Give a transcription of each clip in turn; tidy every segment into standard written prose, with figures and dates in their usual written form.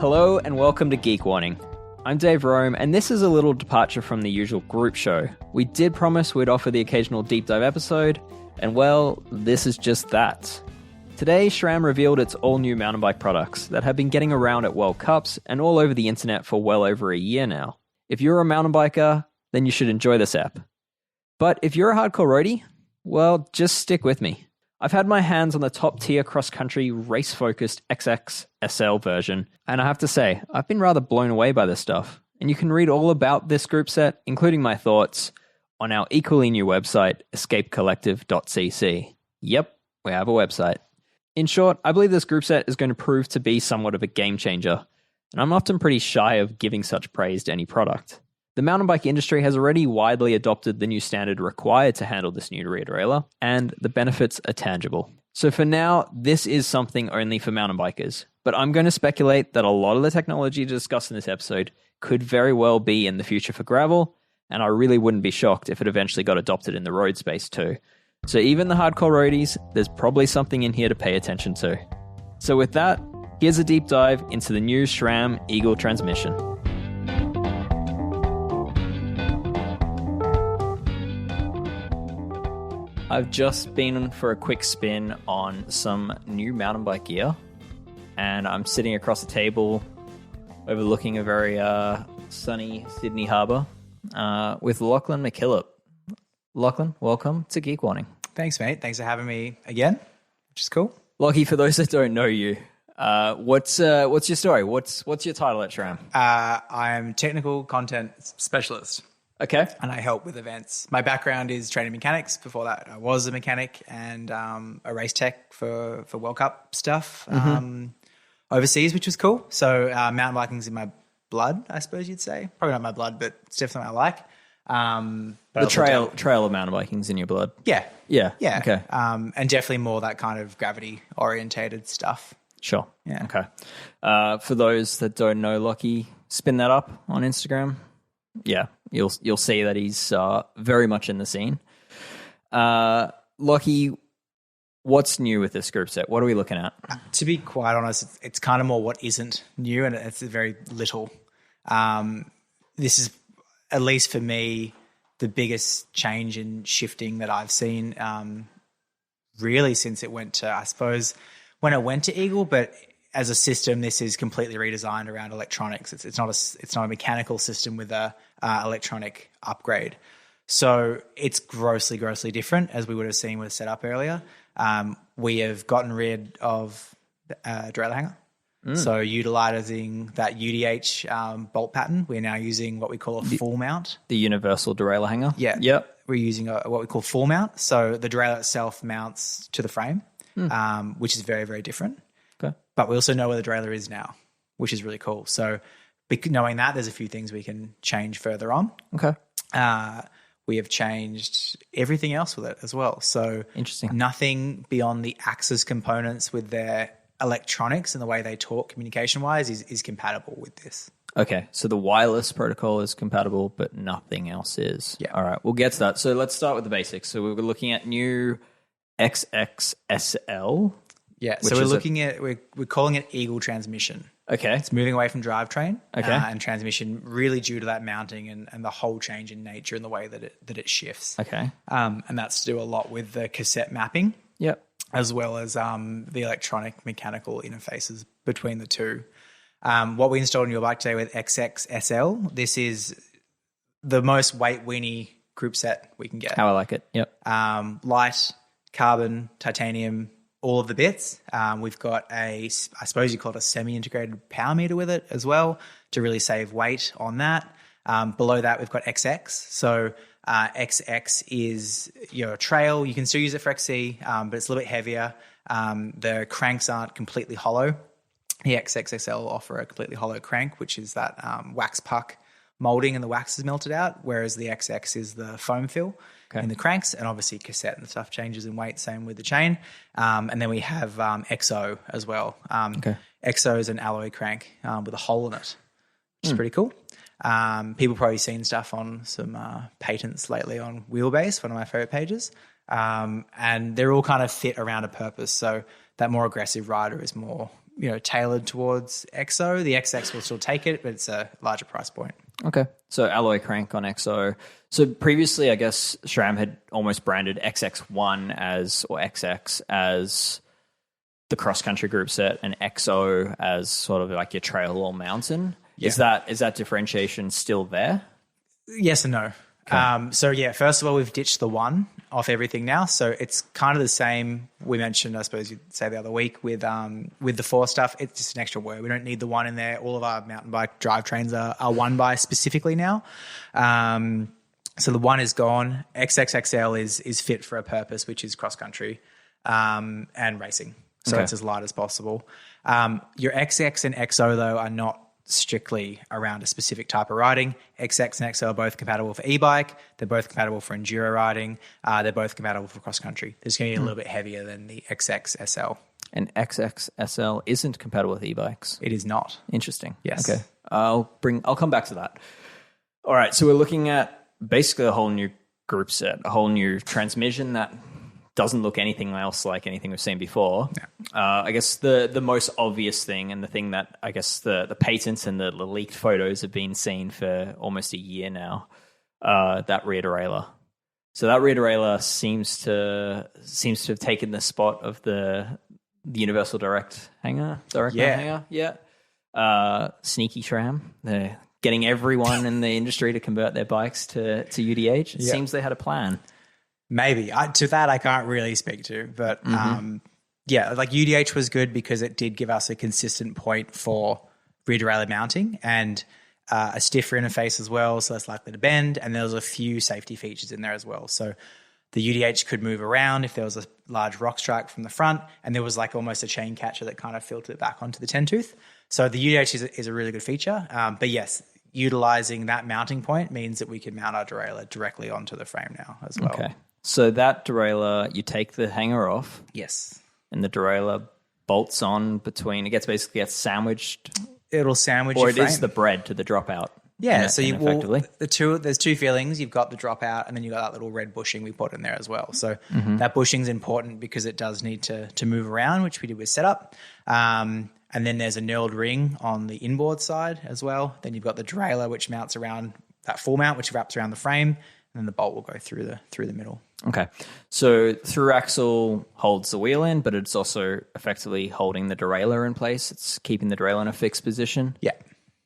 Hello and welcome to Geek Warning. I'm Dave Rome, and this is a little departure from the usual group show. We did promise we'd offer the occasional deep dive episode, and well, this is just that. Today, SRAM revealed its all-new mountain bike products that have been getting around at World Cups and all over the internet for well over a year now. If you're a mountain biker, then you should enjoy this app. But if you're a hardcore roadie, well, just stick with me. I've had my hands on the top-tier cross-country race-focused SL version, and I have to say, I've been rather blown away by this stuff. And you can read all about this group set, including my thoughts, on our equally new website, escapecollective.cc. Yep, we have a website. In short, I believe this group set is going to prove to be somewhat of a game changer, and I'm often pretty shy of giving such praise to any product. The mountain bike industry has already widely adopted the new standard required to handle this new rear derailleur, and the benefits are tangible. So for now, this is something only for mountain bikers, but I'm going to speculate that a lot of the technology discussed in this episode could very well be in the future for gravel, and I really wouldn't be shocked if it eventually got adopted in the road space too. So even the hardcore roadies, there's probably something in here to pay attention to. So with that, here's a deep dive into the new SRAM Eagle transmission. I've just been for a quick spin on some new mountain bike gear, and I'm sitting across the table overlooking a very sunny Sydney harbour with Lachlan McKillop. Lachlan, welcome to Geek Warning. Thanks, mate. Thanks for having me again, which is cool. Lockie, for those that don't know you, what's your story? What's your title at SRAM? I'm technical content specialist. Okay. And I help with events. My background is training mechanics. Before that, I was a mechanic and a race tech for World Cup stuff overseas, which was cool. So mountain biking's in my blood, I suppose you'd say. Probably not my blood, but it's definitely what I like. The trail of mountain biking's in your blood. Yeah. Yeah. Okay. And definitely more that kind of gravity orientated stuff. Sure. Yeah. Okay. For those that don't know Lockie, spin that up on Instagram. Yeah, you'll see that he's very much in the scene. Lockie, what's new with this group set? What are we looking at? To be quite honest, it's kind of more what isn't new, and it's very little. This is, at least for me, the biggest change in shifting that I've seen really since it went to, I suppose, when it went to Eagle, but as a system, this is completely redesigned around electronics. It's not a mechanical system with a electronic upgrade. So it's grossly different, as we would have seen with setup earlier. We have gotten rid of derailleur hanger. So utilizing that UDH bolt pattern, we're now using what we call a full mount. The universal derailleur hanger? Yeah. Yep. We're using what we call full mount. So the derailleur itself mounts to the frame, which is very different. Okay. But we also know where the derailleur is now, which is really cool. So knowing that, there's a few things we can change further on. Okay. We have changed everything else with it as well. So interesting. Nothing beyond the Axis components with their electronics and the way they talk communication-wise is compatible with this. Okay. So the wireless protocol is compatible, but nothing else is. Yeah. All right. We'll get to that. So let's start with the basics. So we're looking at new XXSL. Yeah, so we're calling it Eagle transmission. Okay. It's moving away from drivetrain and transmission, really due to that mounting and the whole change in nature and the way that it shifts. Okay. And that's to do a lot with the cassette mapping. Yep. As well as the electronic mechanical interfaces between the two. What we installed on your bike today with XXSL, this is the most weight weenie group set we can get. How I like it. Yep. Light, carbon, titanium, all of the bits. We've got I suppose you call it a semi-integrated power meter with it as well to really save weight on that. Below that, we've got XX. So XX is your trail. You can still use it for XC, but it's a little bit heavier. The cranks aren't completely hollow. The XXXL offer a completely hollow crank, which is that wax puck molding and the wax is melted out, whereas the XX is the foam fill. In the cranks, and obviously cassette and stuff changes in weight, same with the chain. And then we have XO as well. XO is an alloy crank with a hole in it, which is pretty cool. People probably seen stuff on some patents lately on Wheelbase, one of my favorite pages. And they're all kind of fit around a purpose. So that more aggressive rider is more tailored towards XO. The XX will still take it, but it's a larger price point. Okay. So alloy crank on XO. So previously, I guess SRAM had almost branded XX1 or XX as the cross-country group set and XO as sort of like your trail or mountain. Yeah. Is that differentiation still there? Yes and no. Okay. First of all, we've ditched the 1 off everything now. So it's kind of the same we mentioned, I suppose you'd say the other week with the 4 stuff. It's just an extra word. We don't need the 1 in there. All of our mountain bike drivetrains are 1 by specifically now. So the 1 is gone. XXXL is fit for a purpose, which is cross-country and racing. So it's as light as possible. Your XX and XO, though, are not strictly around a specific type of riding. XX and XO are both compatible for e-bike. They're both compatible for enduro riding. They're both compatible for cross-country. It's going to be a little bit heavier than the XXSL. And XXSL isn't compatible with e-bikes? It is not. Interesting. Yes. Okay. I'll come back to that. All right. So we're looking at basically a whole new group set, a whole new transmission that doesn't look anything else like anything we've seen before. Yeah. I guess the most obvious thing, and the thing that I guess the patents and the leaked photos have been seen for almost a year now, that rear derailleur. So that rear derailleur seems to have taken the spot of the Universal Direct hanger. Yeah. Sneaky SRAM. They're getting everyone in the industry to convert their bikes to UDH. It seems they had a plan. Maybe. To that I can't really speak to. But like UDH was good because it did give us a consistent point for rear derailleur mounting and a stiffer interface as well, so less likely to bend. And there was a few safety features in there as well. So the UDH could move around if there was a large rock strike from the front, and there was like almost a chain catcher that kind of filtered it back onto the 10-tooth. So the UDH is a really good feature. But yes, utilizing that mounting point means that we can mount our derailleur directly onto the frame now as well. Okay. So that derailleur, you take the hanger off. Yes. And the derailleur bolts on between, it basically gets sandwiched. It'll sandwich your frame. Or it is the bread to the dropout. Yeah, so there's 2 fillings. You've got the dropout, and then you've got that little red bushing we put in there as well. So that bushing's important because it does need to move around, which we did with setup. And then there's a knurled ring on the inboard side as well. Then you've got the derailleur, which mounts around that full mount, which wraps around the frame. And then the bolt will go through the middle. Okay. So through axle holds the wheel in, but it's also effectively holding the derailleur in place. It's keeping the derailleur in a fixed position. Yeah.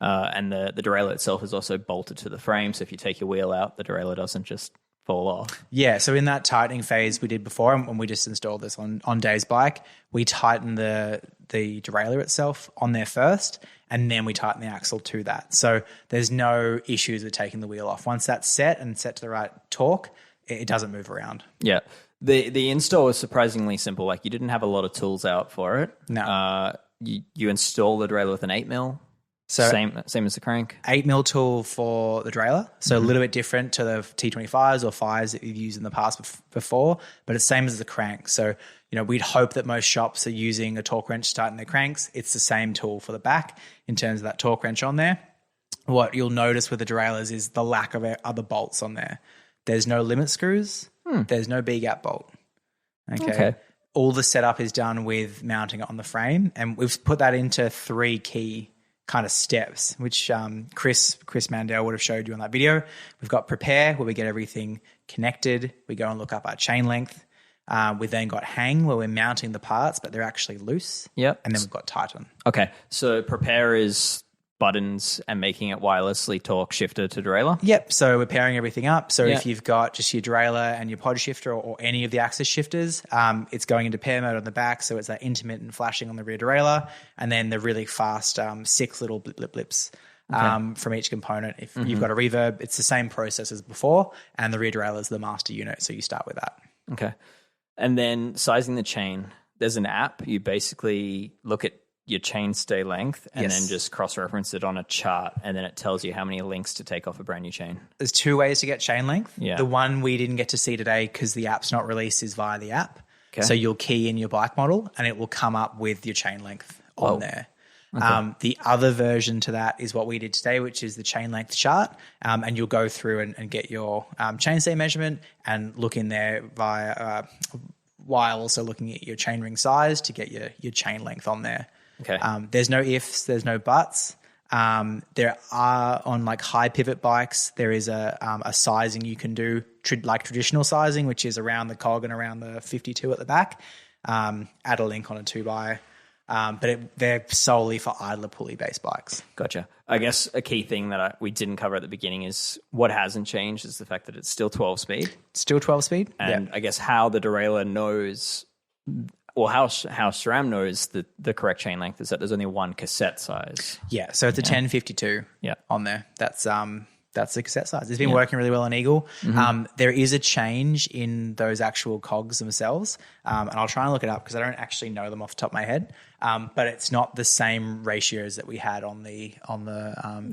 And the derailleur itself is also bolted to the frame. So if you take your wheel out, the derailleur doesn't just fall off. Yeah. So in that tightening phase we did before, and when we just installed this on Dave's bike, we tightened the derailleur itself on there first, and then we tighten the axle to that. So there's no issues with taking the wheel off. Once that's set and set to the right torque, it doesn't move around. Yeah. The install was surprisingly simple. Like, you didn't have a lot of tools out for it. No. You install the derailleur with an 8mm. So same as the crank. 8mm tool for the derailleur. So a little bit different to the T25s or 5s that you've used in the past before, but it's same as the crank. So, we'd hope that most shops are using a torque wrench to tighten their cranks. It's the same tool for the back in terms of that torque wrench on there. What you'll notice with the derailleurs is the lack of other bolts on there. There's no limit screws. There's no B-gap bolt. Okay. All the setup is done with mounting it on the frame, and we've put that into 3 key kind of steps, which Chris Mandel would have showed you on that video. We've got prepare, where we get everything connected. We go and look up our chain length. We've then got hang, where we're mounting the parts, but they're actually loose. Yep. And then we've got tighten. Okay. So prepare is buttons and making it wirelessly torque shifter to derailleur? Yep. So we're pairing everything up. So if you've got just your derailleur and your pod shifter or any of the axis shifters, it's going into pair mode on the back. So it's that intermittent flashing on the rear derailleur, and then the really fast 6 little blips from each component. If you've got a reverb, it's the same process as before, and the rear derailleur is the master unit. So you start with that. Okay. And then sizing the chain. There's an app. You basically look at your chain stay length and then just cross-reference it on a chart, and then it tells you how many links to take off a brand new chain. There's 2 ways to get chain length. Yeah. The one we didn't get to see today because the app's not released is via the app. Okay. So you'll key in your bike model and it will come up with your chain length on there. Okay. The other version to that is what we did today, which is the chain length chart. And you'll go through and get your chainstay measurement and look in there while also looking at your chain ring size to get your chain length on there. Okay. There's no ifs, there's no buts. There are on like high pivot bikes, there is a sizing you can do like traditional sizing, which is around the cog and around the 52 at the back. Add a link on a 2x. But they're solely for idler pulley based bikes. Gotcha. I guess a key thing that we didn't cover at the beginning is what hasn't changed is the fact that it's still 12 speed. Still 12 speed. And I guess how the derailleur knows, or how SRAM knows the correct chain length is that there's only one cassette size. Yeah, so it's a 1052 on there. That's the cassette size. It's been working really well on Eagle. There is a change in those actual cogs themselves, and I'll try and look it up because I don't actually know them off the top of my head. But it's not the same ratios that we had on the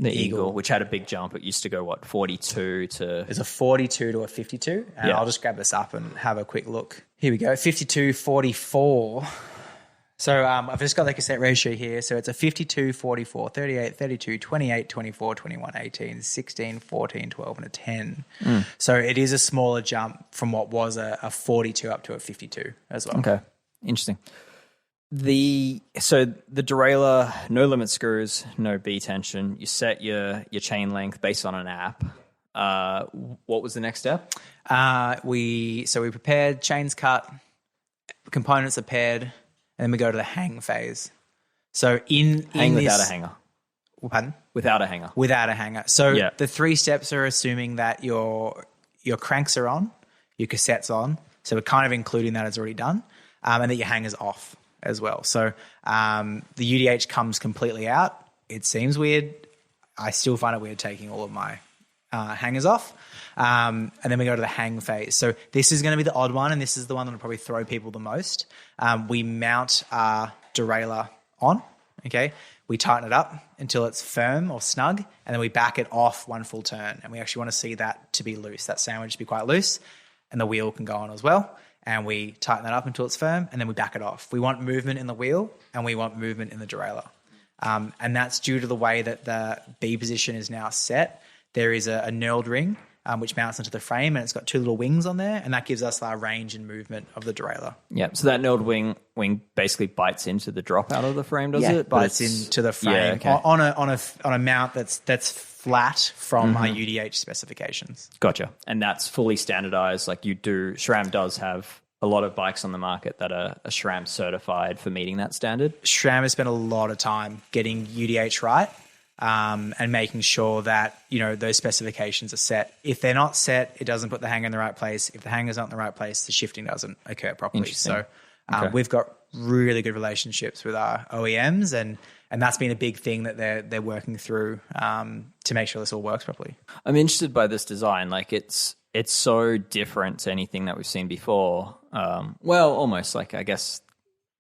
Eagle, which had a big jump. It used to go 42 to. There's a 42 to a 52, and I'll just grab this up and have a quick look. Here we go, 52-44. So I've just got the cassette ratio here. So it's a 52, 44, 38, 32, 28, 24, 21, 18, 16, 14, 12, and a 10. So it is a smaller jump from what was a 42 up to a 52 as well. Okay, interesting. So the derailleur, no limit screws, no B tension. You set your chain length based on an app. What was the next step? We prepared, chains cut, components are paired. And then we go to the hang phase. So hang without a hanger. Pardon? Without a hanger. Without a hanger. So the 3 steps are assuming that your cranks are on, your cassette's on. So we're kind of including that as already done, and that your hanger's off as well. So the UDH comes completely out. It seems weird. I still find it weird taking all of my hangers off. And then we go to the hang phase. So this is going to be the odd one, and this is the one that will probably throw people the most. We mount our derailleur on, okay? We tighten it up until it's firm or snug, and then we back it off one full turn. And we actually want to see that to be loose, that sandwich to be quite loose, and the wheel can go on as well. And we tighten that up until it's firm, and then we back it off. We want movement in the wheel, and we want movement in the derailleur. And that's due to the way that the B position is now set. There is a knurled ring, which mounts into the frame, and it's got 2 little wings on there, and that gives us our range and movement of the derailleur. Yeah, so that knurled wing basically bites into the drop out of the frame, does it? Bites into the frame on a mount that's flat from our UDH specifications. Gotcha. And that's fully standardized. Like SRAM does have a lot of bikes on the market that are SRAM certified for meeting that standard. SRAM has spent a lot of time getting UDH right. And making sure that, those specifications are set. If they're not set, it doesn't put the hanger in the right place. If the hanger's not in the right place, the shifting doesn't occur properly. So we've got really good relationships with our OEMs, and that's been a big thing that they're working through to make sure this all works properly. I'm interested by this design. Like it's so different to anything that we've seen before. Almost like, I guess,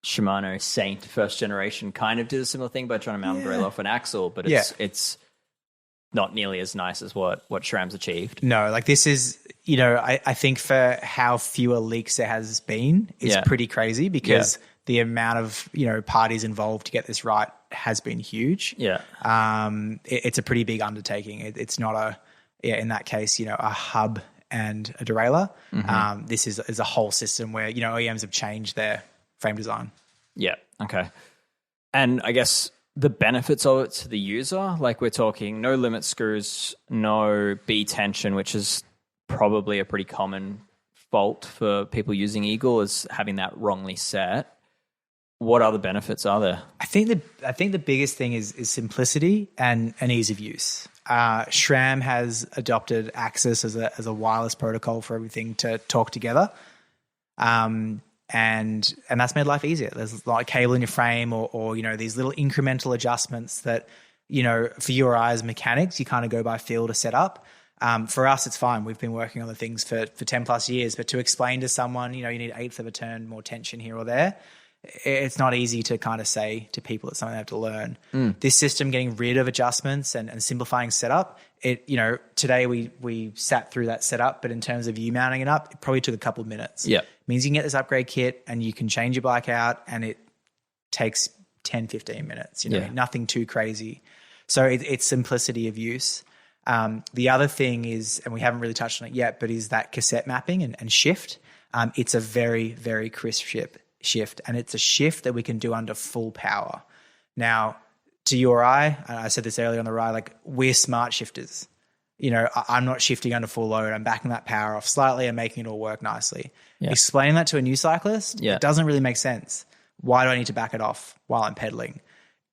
Shimano Saint first generation kind of did a similar thing by trying to mount the derailleur off an axle, but it's not nearly as nice as what SRAM's achieved. No, like this is, I think for how fewer leaks there has been is pretty crazy because the amount of, parties involved to get this right has been huge. Yeah. It's a pretty big undertaking. It's not in that case, a hub and a derailleur. This is a whole system where, OEMs have changed their frame design. Yeah. Okay. And I guess the benefits of it to the user, like we're talking no limit screws, no B tension, which is probably a pretty common fault for people using Eagle, is having that wrongly set. What other benefits are there? I think the biggest thing is simplicity and ease of use. SRAM has adopted Axis as a wireless protocol for everything to talk together. And that's made life easier. There's like cable in your frame or these little incremental adjustments that, for you or I as mechanics, you kind of go by feel to set up. For us, it's fine. We've been working on the things for 10 plus years, but to explain to someone, you need 1/8 of a turn, more tension here or there, it's not easy to kind of say to people it's something they have to learn. This system, getting rid of adjustments and simplifying setup, today we sat through that setup, but in terms of you mounting it up, it probably took a couple of minutes. Yeah. It means you can get this upgrade kit and you can change your bike out and it takes 10, 15 minutes, nothing too crazy. So it's simplicity of use. The other thing is, and we haven't really touched on it yet, but is that cassette mapping and shift. It's a very, very crisp shift, and it's a shift that we can do under full power. Now, to you or I said this earlier on the ride, like we're smart shifters. You know, I'm not shifting under full load. I'm backing that power off slightly and making it all work nicely. Yeah. Explaining that to a new cyclist, it doesn't really make sense. Why do I need to back it off while I'm pedaling?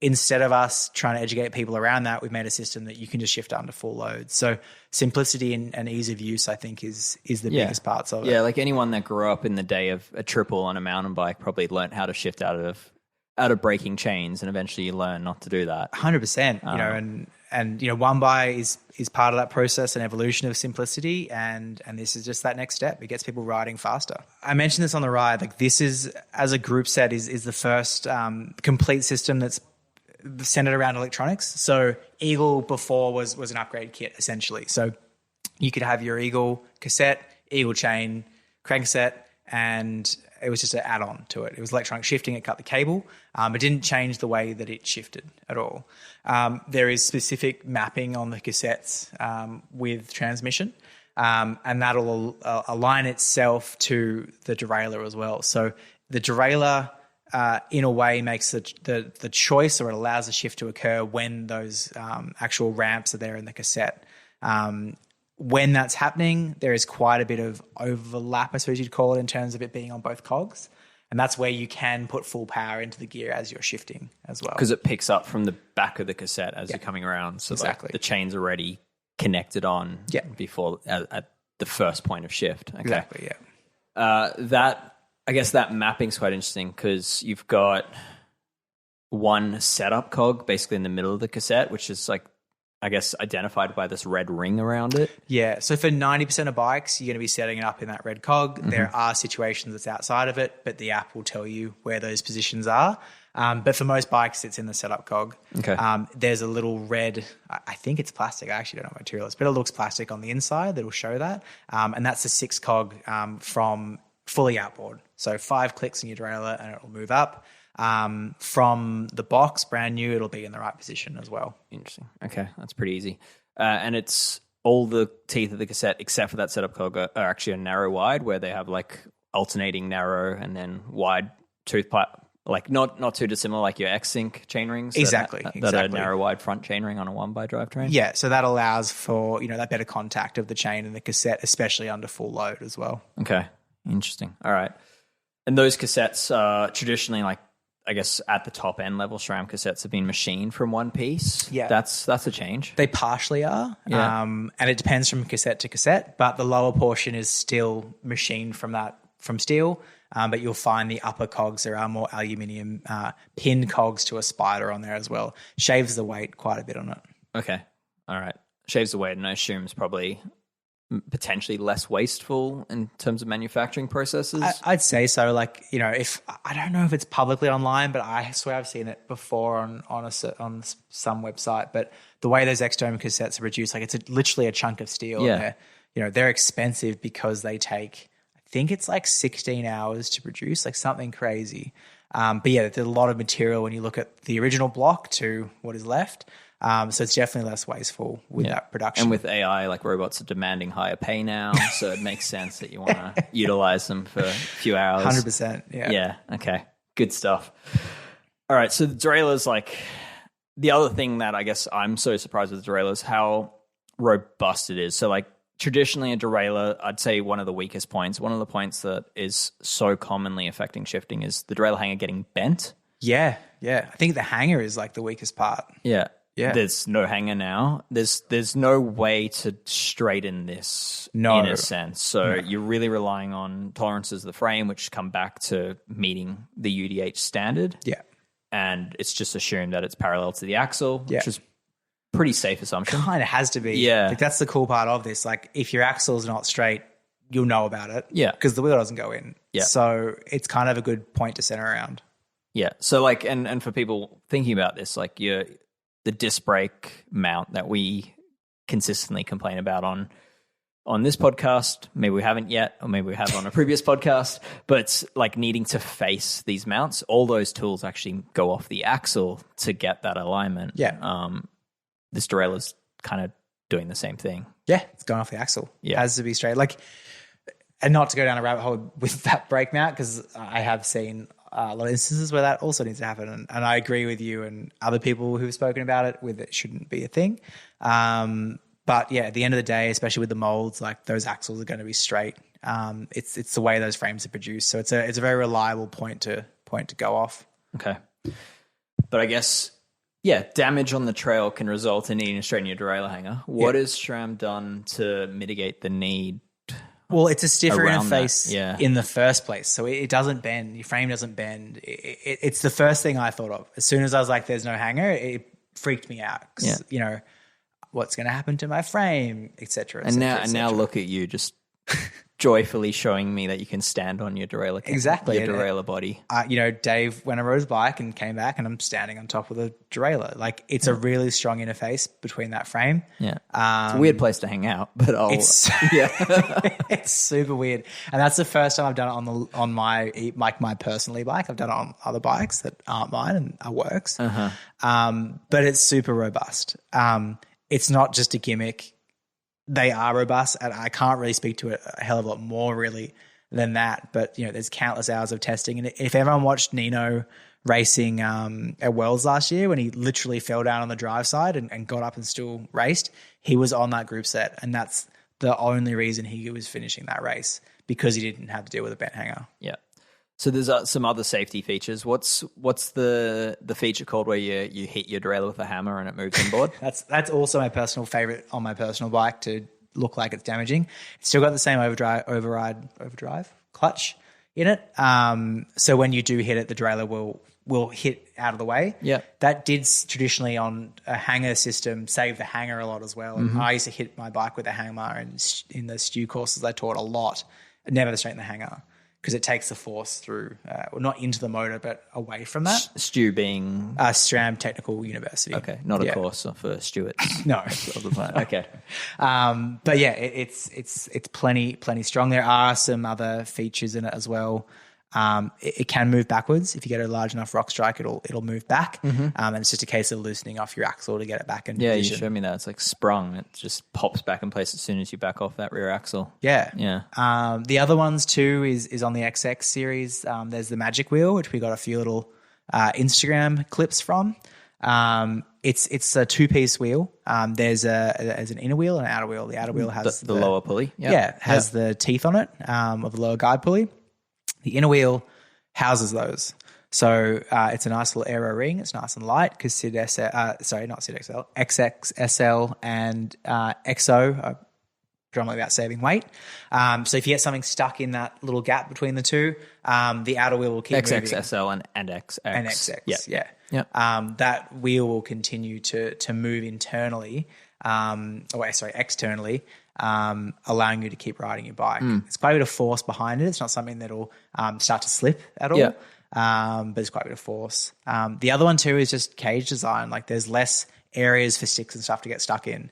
Instead of us trying to educate people around that, we've made a system that you can just shift under full load. So simplicity and ease of use, I think, is the biggest parts of it. Yeah, like anyone that grew up in the day of a triple on a mountain bike probably learned how to shift out of braking chains, and eventually you learn not to do that. 100%. You know, and you know, one by is part of that process and evolution of simplicity, and this is just that next step. It gets people riding faster. I mentioned this on the ride. Like this is, as a group set, is the first complete system that's centered around electronics. So Eagle before was an upgrade kit essentially. So you could have your Eagle cassette, Eagle chain, crankset, and it was just an add-on to it. It was electronic shifting. It cut the cable. It didn't change the way that it shifted at all. There is specific mapping on the cassettes with transmission, and that'll align itself to the derailleur as well. So the derailleur, in a way, makes the choice, or it allows the shift to occur when those actual ramps are there in the cassette. When that's happening, there is quite a bit of overlap, I suppose you'd call it, in terms of it being on both cogs. And that's where you can put full power into the gear as you're shifting as well. Because it picks up from the back of the cassette as you're coming around. So exactly. Like the chain's already connected on before at the first point of shift. Okay. Exactly, yeah. I guess that mapping's quite interesting because you've got one setup cog basically in the middle of the cassette, which is like, I guess, identified by this red ring around it. Yeah. So for 90% of bikes, you're going to be setting it up in that red cog. Mm-hmm. There are situations that's outside of it, but the app will tell you where those positions are. But for most bikes, it's in the setup cog. Okay. There's a little red, I think it's plastic. I actually don't know what material it is, but it looks plastic on the inside that will show that. And that's the 6 cog from fully outboard. So 5 clicks in your derailleur and it will move up. From the box, brand new, it'll be in the right position as well. Interesting. Okay, that's pretty easy. And it's all the teeth of the cassette except for that setup cog are actually a narrow wide, where they have like alternating narrow and then wide tooth pipe, like not too dissimilar like your X-Sync chainrings. Exactly. That are narrow wide front chainring on a 1x drivetrain. Yeah, so that allows for, you know, that better contact of the chain and the cassette, especially under full load as well. Okay, interesting. All right. And those cassettes are traditionally, like, I guess at the top end level, SRAM cassettes have been machined from one piece. Yeah. That's a change. They partially are. Yeah. And it depends from cassette to cassette, but the lower portion is still machined from steel. But you'll find the upper cogs, there are more aluminium pin cogs to a spider on there as well. Shaves the weight quite a bit on it. Okay. All right. Shaves the weight, and I assume is probably potentially less wasteful in terms of manufacturing processes? I'd say so. Like, you know, if I don't know if it's publicly online, but I swear I've seen it before on some website. But the way those ectodome cassettes are produced, like it's literally a chunk of steel. Yeah. And they're expensive because they take, I think it's like 16 hours to produce, like something crazy. But yeah, there's a lot of material when you look at the original block to what is left. So it's definitely less wasteful with that production. And with AI, like robots are demanding higher pay now, so it makes sense that you want to utilize them for a few hours. 100%, yeah. Yeah, okay. Good stuff. All right, so the derailleur's like, the other thing that I guess I'm so surprised with the derailleur is how robust it is. So like traditionally a derailleur, I'd say one of the weakest points, one of the points that is so commonly affecting shifting is the derailleur hanger getting bent. Yeah. I think the hanger is like the weakest part. Yeah. There's no hanger now. There's no way to straighten this in a sense. So you're really relying on tolerances of the frame, which come back to meeting the UDH standard. Yeah. And it's just assumed that it's parallel to the axle, which is pretty safe assumption. Kind of has to be. Yeah. Like that's the cool part of this. Like if your axle's not straight, you'll know about it. Yeah. Because the wheel doesn't go in. Yeah. So it's kind of a good point to center around. Yeah. So like, and for people thinking about this, like the disc brake mount that we consistently complain about on this podcast, maybe we haven't yet, or maybe we have on a previous podcast, but like needing to face these mounts, all those tools actually go off the axle to get that alignment. Yeah. This derailleur's kind of doing the same thing. Yeah, it's going off the axle. Yeah. It has to be straight. Like, and not to go down a rabbit hole with that brake mount, because I have seen a lot of instances where that also needs to happen. And I agree with you and other people who've spoken about it with it shouldn't be a thing. But yeah, at the end of the day, especially with the molds, like those axles are going to be straight. It's the way those frames are produced. So it's a very reliable point to go off. Okay. But I guess, yeah, damage on the trail can result in needing to straighten your derailleur hanger. What has SRAM done to mitigate the need? Well, it's a stiffer interface that, in the first place. So it doesn't bend. Your frame doesn't bend. It's the first thing I thought of. As soon as I was like, there's no hanger, it freaked me out. You know, what's going to happen to my frame, et cetera. And now look at you just joyfully showing me that you can stand on your derailleur. Exactly. Your derailleur body. You know, Dave went and rode his bike and came back and I'm standing on top of the derailleur. Like it's a really strong interface between that frame. Yeah. It's a weird place to hang out, but it's super weird. And that's the first time I've done it on my personal e-bike. I've done it on other bikes that aren't mine and are works. But it's super robust. It's not just a gimmick. They are robust, and I can't really speak to it a hell of a lot more really than that. But, you know, there's countless hours of testing. And if everyone watched Nino racing at Worlds last year when he literally fell down on the drive side and got up and still raced, he was on that group set. And that's the only reason he was finishing that race, because he didn't have to deal with a bent hanger. Yeah. So there's some other safety features. What's the feature called where you hit your derailleur with a hammer and it moves inboard? That's also my personal favorite on my personal bike to look like it's damaging. It's still got the same overdrive clutch in it. So when you do hit it, the derailleur will hit out of the way. Yeah. That did traditionally on a hanger system save the hanger a lot as well. And I used to hit my bike with a hammer, and in the stew courses I taught a lot. Never straighten the hanger, because it takes the force through, not into the motor, but away from that. Stu being? SRAM Technical University. Okay, not a course for Stuarts. No. Okay. But yeah, it's plenty strong. There are some other features in it as well. It can move backwards. If you get a large enough rock strike, it'll move back. And it's just a case of loosening off your axle to get it back in position. You showed me that. It's like sprung. It just pops back in place as soon as you back off that rear axle. Yeah. Yeah. The other ones too is on the XX series. There's the Magic Wheel, which we got a few little Instagram clips from. It's a two-piece wheel. There's an inner wheel and an outer wheel. The outer wheel has the lower pulley. Has the teeth on it of the lower guide pulley. The inner wheel houses those. So it's a nice little aero ring. It's nice and light because XXSL and XO are predominantly about saving weight. So if you get something stuck in that little gap between the two, the outer wheel will keep moving. XXSL and XX. And XX, yeah. That wheel will continue to move internally, externally, allowing you to keep riding your bike. It's quite a bit of force behind it. It's not something that'll start to slip at all, but it's quite a bit of force. The other one too is just cage design. Like there's less areas for sticks and stuff to get stuck in.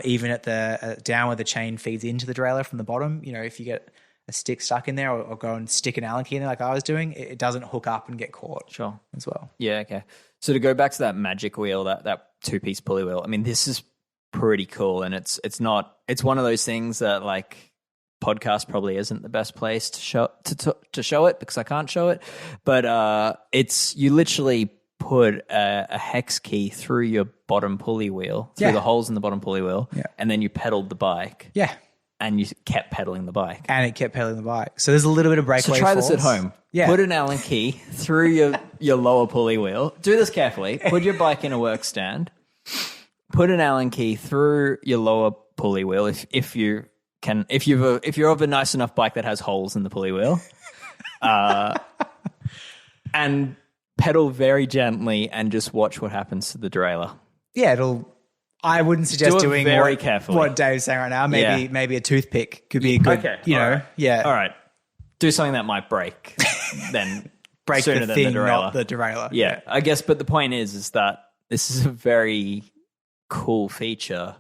Even at the down where the chain feeds into the derailleur from the bottom, you know, if you get a stick stuck in there or go and stick an Allen key in there like I was doing, it doesn't hook up and get caught. Sure. As well. Yeah, okay. So to go back to that Magic Wheel, that two-piece pulley wheel, I mean, this is pretty cool, and it's one of those things that like podcast probably isn't the best place to show it because I can't show it, but it's you literally put a hex key through your bottom pulley wheel, through the holes in the bottom pulley wheel, and then you pedaled the bike. Yeah. And you kept pedaling the bike. And it kept pedaling the bike. So there's a little bit of breakaway So try force. this at home. Yeah. Put an Allen key through your lower pulley wheel. Do this carefully. Put your bike in a work stand. Put an Allen key through your lower pulley wheel if you're of a nice enough bike that has holes in the pulley wheel. And pedal very gently and just watch what happens to the derailleur. Yeah, I wouldn't suggest doing very carefully. What Dave's saying right now. Maybe a toothpick could be a good, All right. Do something that might break, then break sooner the thing, than the derailleur. not the derailleur. Yeah, I guess. But the point is that this is a very cool feature,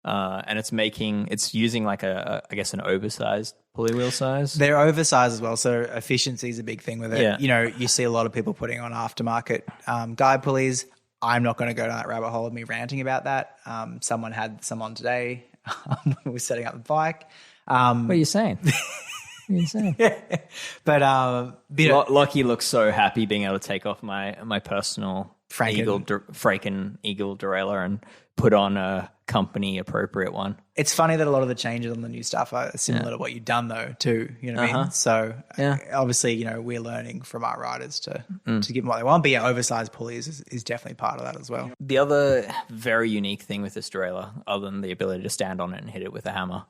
and it's using like an oversized pulley wheel size. They're oversized as well, so efficiency is a big thing with it. Yeah. You know, you see a lot of people putting on aftermarket guide pulleys. I'm not going to go down that rabbit hole of me ranting about that. Someone had some on today. We were setting up the bike. What are you saying? Insane. But Lockie looks so happy being able to take off my personal Franken Eagle derailleur and put on a company appropriate one. It's funny that a lot of the changes on the new stuff are similar to what you've done though too. You know what I mean? So obviously, you know, we're learning from our riders to give them what they want. But yeah, oversized pulleys is definitely part of that as well. The other very unique thing with this derailleur, other than the ability to stand on it and hit it with a hammer,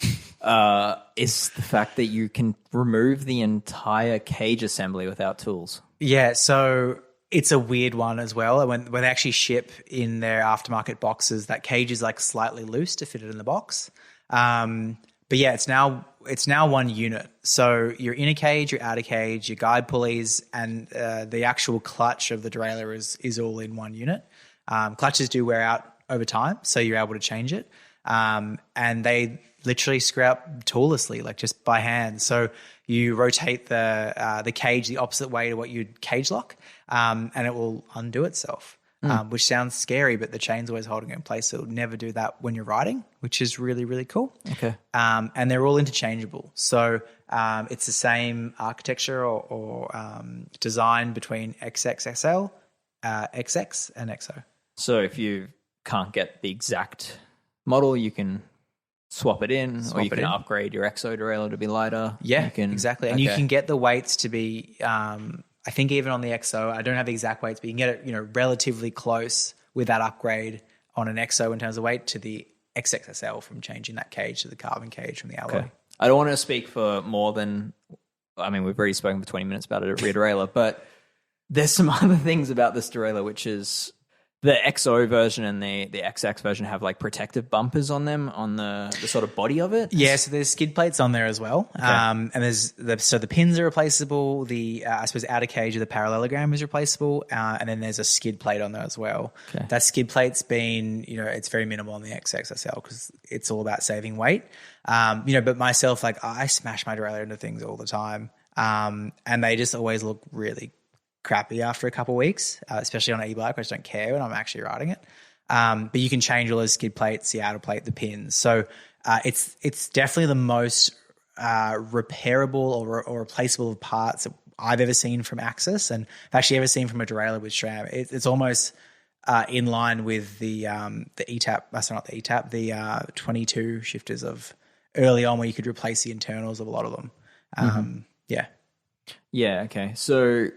is the fact that you can remove the entire cage assembly without tools. Yeah, so it's a weird one as well. When they actually ship in their aftermarket boxes, that cage is like slightly loose to fit it in the box. But yeah, it's now one unit. So your inner cage, your outer cage, your guide pulleys, and the actual clutch of the derailleur is all in one unit. Clutches do wear out over time, so you're able to change it. And they literally screw up toollessly, like just by hand. So you rotate the cage the opposite way to what you'd cage lock, and it will undo itself, which sounds scary, but the chain's always holding it in place. So it'll never do that when you're riding, which is really, really cool. Okay. And they're all interchangeable. So it's the same architecture or design between XXXL, XX, and XO. So if you can't get the exact model, you can swap it in, or you can upgrade your XO derailleur to be lighter. Yeah, exactly. And you can get the weights to be, I think even on the XO, I don't have the exact weights, but you can get it, you know, relatively close with that upgrade on an XO in terms of weight to the XXSL from changing that cage to the carbon cage from the alloy. Okay. I don't want to speak for more than, I mean, we've already spoken for 20 minutes about it at rear derailleur, but there's some other things about this derailleur, which is the XO version and the XX version have like protective bumpers on them on the sort of body of it. Yeah, so there's skid plates on there as well. Okay. And there's the pins are replaceable. The I suppose outer cage of the parallelogram is replaceable, and then there's a skid plate on there as well. Okay. That skid plate's been, you know, it's very minimal on the XXSL because it's all about saving weight. You know, but myself, like I smash my derailleur into things all the time, and they just always look really crappy after a couple of weeks, especially on an e-bike. I just don't care when I'm actually riding it. But you can change all those skid plates, the outer plate, the pins. So it's definitely the most repairable or replaceable parts that I've ever seen from Axis, and I've actually ever seen from a derailleur with SRAM. It's almost in line with the ETAP. That's not the ETAP. The 22 shifters of early on, where you could replace the internals of a lot of them. Yeah. Okay. So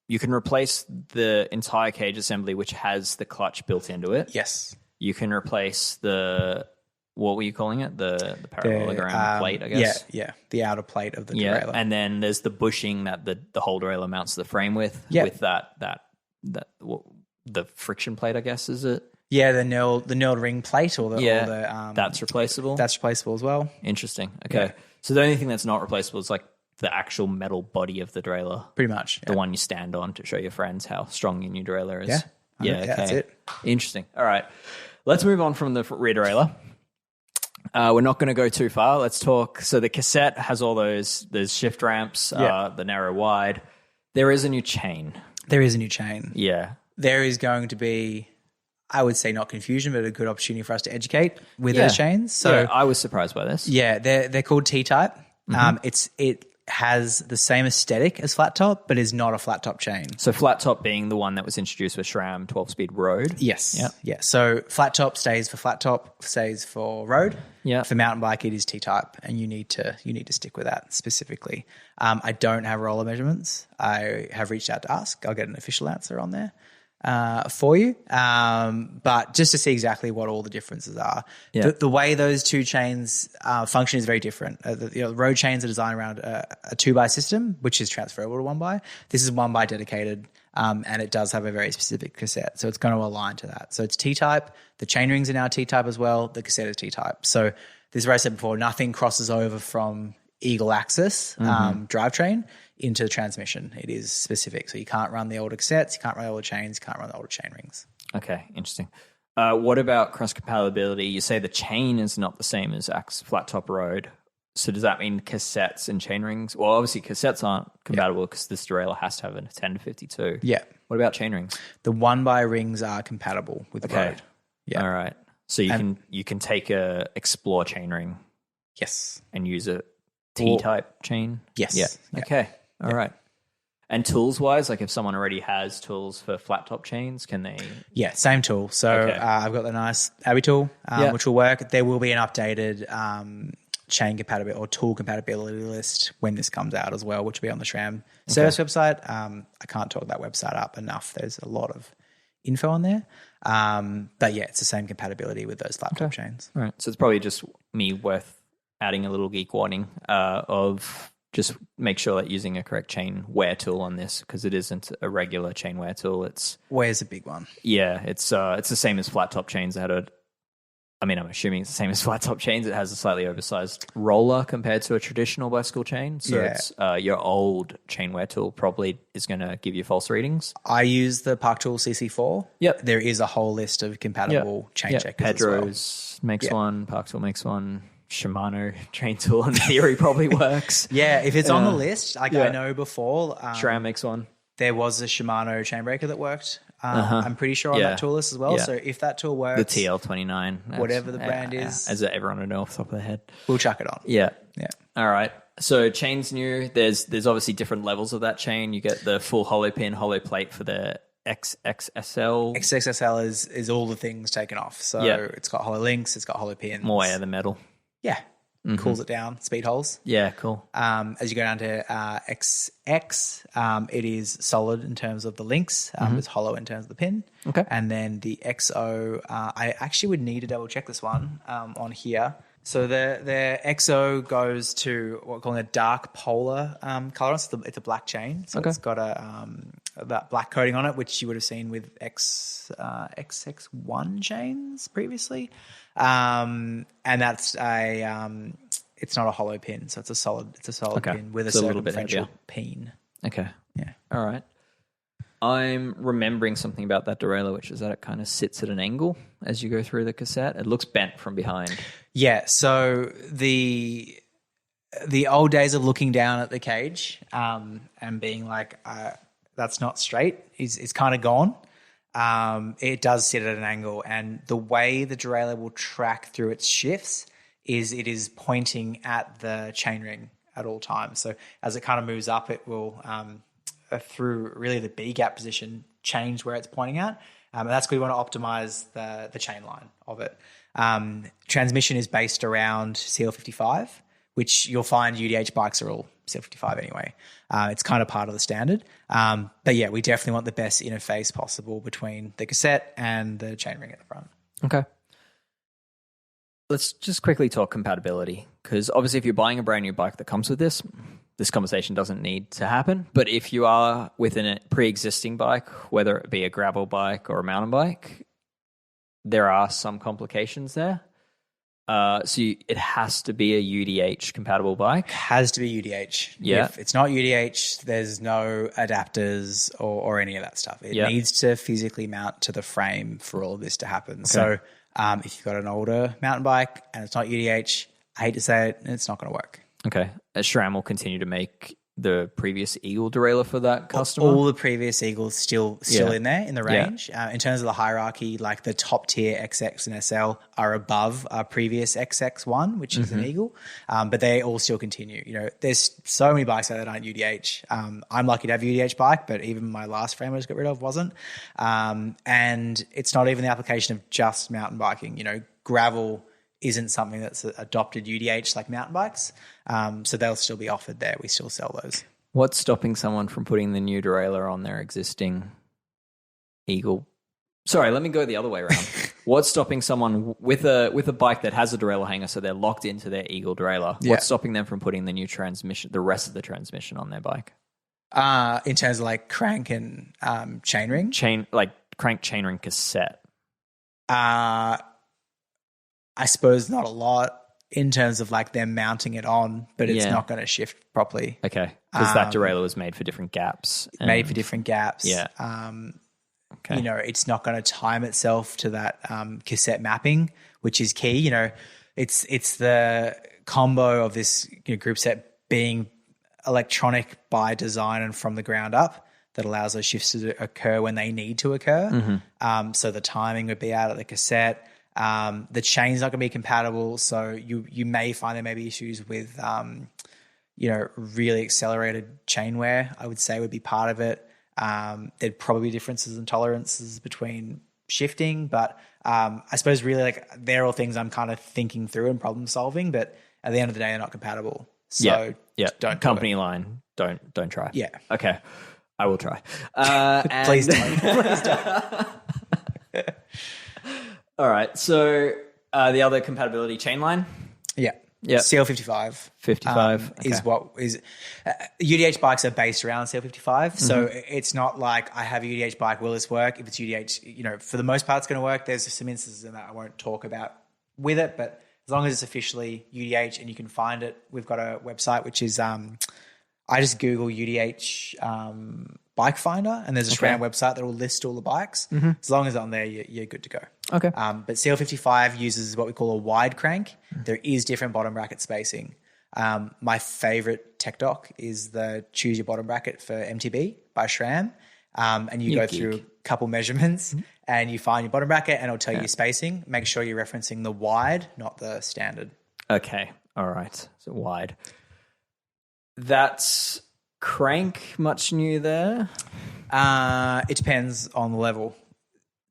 you can replace the entire cage assembly, which has the clutch built into it. Yes. You can replace the, what were you calling it? The parallelogram plate, I guess. Yeah. The outer plate of the derailleur. And then there's the bushing that the whole derailleur mounts the frame with. Yeah. With the friction plate, I guess, is it? Yeah, the knurled ring plate or the that's replaceable. That's replaceable as well. Interesting. Okay. Yeah. So the only thing that's not replaceable is like the actual metal body of the derailleur. Pretty much. The one you stand on to show your friends how strong your new derailleur is. Yeah. Okay. That's it. Interesting. All right. Let's move on from the rear derailleur. We're not going to go too far. Let's talk. So the cassette has all those shift ramps, the narrow wide. There is a new chain. Yeah. There is going to be, I would say not confusion, but a good opportunity for us to educate with those chains. So I was surprised by this. Yeah, they're called T-type. It has the same aesthetic as flat top, but is not a flat top chain. So flat top being the one that was introduced with SRAM 12-speed road. Yes. Yep. Yeah. So flat top stays for flat top, stays for road. Yeah. For mountain bike, it is T-type, and you need to stick with that specifically. I don't have roller measurements. I have reached out to ask. I'll get an official answer on there for you. But just to see exactly what all the differences are. Yeah. The way those two chains function is very different. The road chains are designed around a 2x system, which is transferable to 1x. This is 1x dedicated, and it does have a very specific cassette. So it's going to align to that. So it's T-type. The chain rings are now T-type as well. The cassette is T-type. So this is what I said before, nothing crosses over from Eagle Axis drivetrain into the transmission. It is specific. So you can't run the older cassettes, you can't run the older chains, you can't run the older chain rings. Okay, interesting. What about cross compatibility? You say the chain is not the same as flat top road. So does that mean cassettes and chain rings? Well, obviously cassettes aren't compatible because this derailleur has to have a 10 to 52. Yeah. What about chain rings? The 1x rings are compatible with the road. Yeah. All right. So you can take a Explore chain ring. Yes. And use it T-type chain? Yes. Yeah. Yeah. Okay. All right. And tools-wise, like if someone already has tools for flat-top chains, can they? Yeah, same tool. So Okay. I've got the nice Abby tool, which will work. There will be an updated chain compatibility or tool compatibility list when this comes out as well, which will be on the SRAM service website. I can't talk that website up enough. There's a lot of info on there. But yeah, it's the same compatibility with those flat-top chains. All right. So it's probably just me worth adding a little geek warning of just make sure that using a correct chain wear tool on this, because it isn't a regular chain wear tool. It's Where's a big one? Yeah, it's the same as flat top chains. I'm assuming it's the same as flat top chains. It has a slightly oversized roller compared to a traditional bicycle chain. So it's your old chain wear tool probably is going to give you false readings. I use the Park Tool CC4. Yep. There is a whole list of compatible chain checkers Pedro's makes one. Park Tool makes one. Shimano chain tool in theory probably works. Yeah, if it's on the list, I know before. SRAM makes one. There was a Shimano chain breaker that worked. I'm pretty sure on that tool list as well. Yeah. So if that tool works, the TL29, whatever the brand is, as everyone would know off the top of their head, we'll chuck it on. Yeah. All right. So chain's new. There's obviously different levels of that chain. You get the full hollow pin, hollow plate for the XXSL. XXSL is all the things taken off. So it's got hollow links, it's got hollow pins. More air than metal. Yeah. Cools it down, speed holes. Yeah, cool. As you go down to XX, it is solid in terms of the links. It's hollow in terms of the pin. Okay. And then the XO, I actually would need to double check this one on here. So the XO goes to what we're calling a dark polar color. It's a black chain. So it's got that black coating on it, which you would have seen with XX1 chains previously. And that's it's not a hollow pin, so it's a solid pin with a circumferential pin. Okay. Yeah. All right. I'm remembering something about that derailleur, which is that it kind of sits at an angle as you go through the cassette. It looks bent from behind. Yeah. So the old days of looking down at the cage and being like, that's not straight is kind of gone. It does sit at an angle, and the way the derailleur will track through its shifts is it is pointing at the chainring at all times. So as it kind of moves up, it will through really the B gap position change where it's pointing at, and that's because we want to optimize the chain line of it. Transmission is based around CL55, which you'll find UDH bikes are all CL55 anyway. It's kind of part of the standard. But yeah, we definitely want the best interface possible between the cassette and the chainring at the front. Okay. Let's just quickly talk compatibility, because obviously if you're buying a brand new bike that comes with this conversation doesn't need to happen. But if you are within a pre-existing bike, whether it be a gravel bike or a mountain bike, there are some complications there. It has to be a UDH compatible bike. It has to be UDH. Yeah. If it's not UDH, there's no adapters or any of that stuff. It needs to physically mount to the frame for all of this to happen. Okay. So if you've got an older mountain bike and it's not UDH, I hate to say it, it's not going to work. Okay. SRAM will continue to make the previous Eagle derailleur for that customer? All the previous Eagles still in there in the range. In terms of the hierarchy, like the top tier XX and SL are above our previous XX1, which is an Eagle, but they all still continue. You know, there's so many bikes that aren't UDH. I'm lucky to have a UDH bike, but even my last frame I just got rid of wasn't. And it's not even the application of just mountain biking. You know, gravel isn't something that's adopted UDH like mountain bikes. So they'll still be offered there. We still sell those. What's stopping someone from putting the new derailleur on their existing Eagle? Sorry, let me go the other way around. What's stopping someone with a bike that has a derailleur hanger, so they're locked into their Eagle derailleur? Yeah. What's stopping them from putting the new transmission, the rest of the transmission on their bike? In terms of like crank and chainring? Like crank, chainring, cassette. I suppose not a lot in terms of like them mounting it on, but it's not going to shift properly. Okay. Because that derailleur was made for different gaps. Made for different gaps. Yeah. Okay. You know, it's not going to time itself to that cassette mapping, which is key. You know, it's the combo of this group set being electronic by design and from the ground up that allows those shifts to occur when they need to occur. So the timing would be out of the cassette. The chain's not going to be compatible, so you may find there may be issues with really accelerated chain wear, I would say, would be part of it. There'd probably be differences in tolerances between shifting, but I suppose really like they're all things I'm kind of thinking through and problem solving, but at the end of the day, they're not compatible. So don't company line. Don't try. Yeah. Okay. I will try. Please don't. Please don't. All right. So the other compatibility chain line. Yeah. Yeah. CL55. 55 is what is UDH bikes are based around CL55. So it's not like I have a UDH bike, will this work? If it's UDH, for the most part, it's going to work. There's some instances in that I won't talk about with it, but as long as it's officially UDH and you can find it, we've got a website, which is, I just Google UDH bike finder, and there's a SRAM website that will list all the bikes. As long as it's on there, you're good to go. Okay. But CL55 uses what we call a wide crank. There is different bottom bracket spacing. My favorite tech doc is the Choose Your Bottom Bracket for MTB by SRAM. And you go through a couple measurements and you find your bottom bracket and it'll tell you your spacing. Make sure you're referencing the wide, not the standard. Okay. All right. So wide. That's crank much new there? It depends on the level.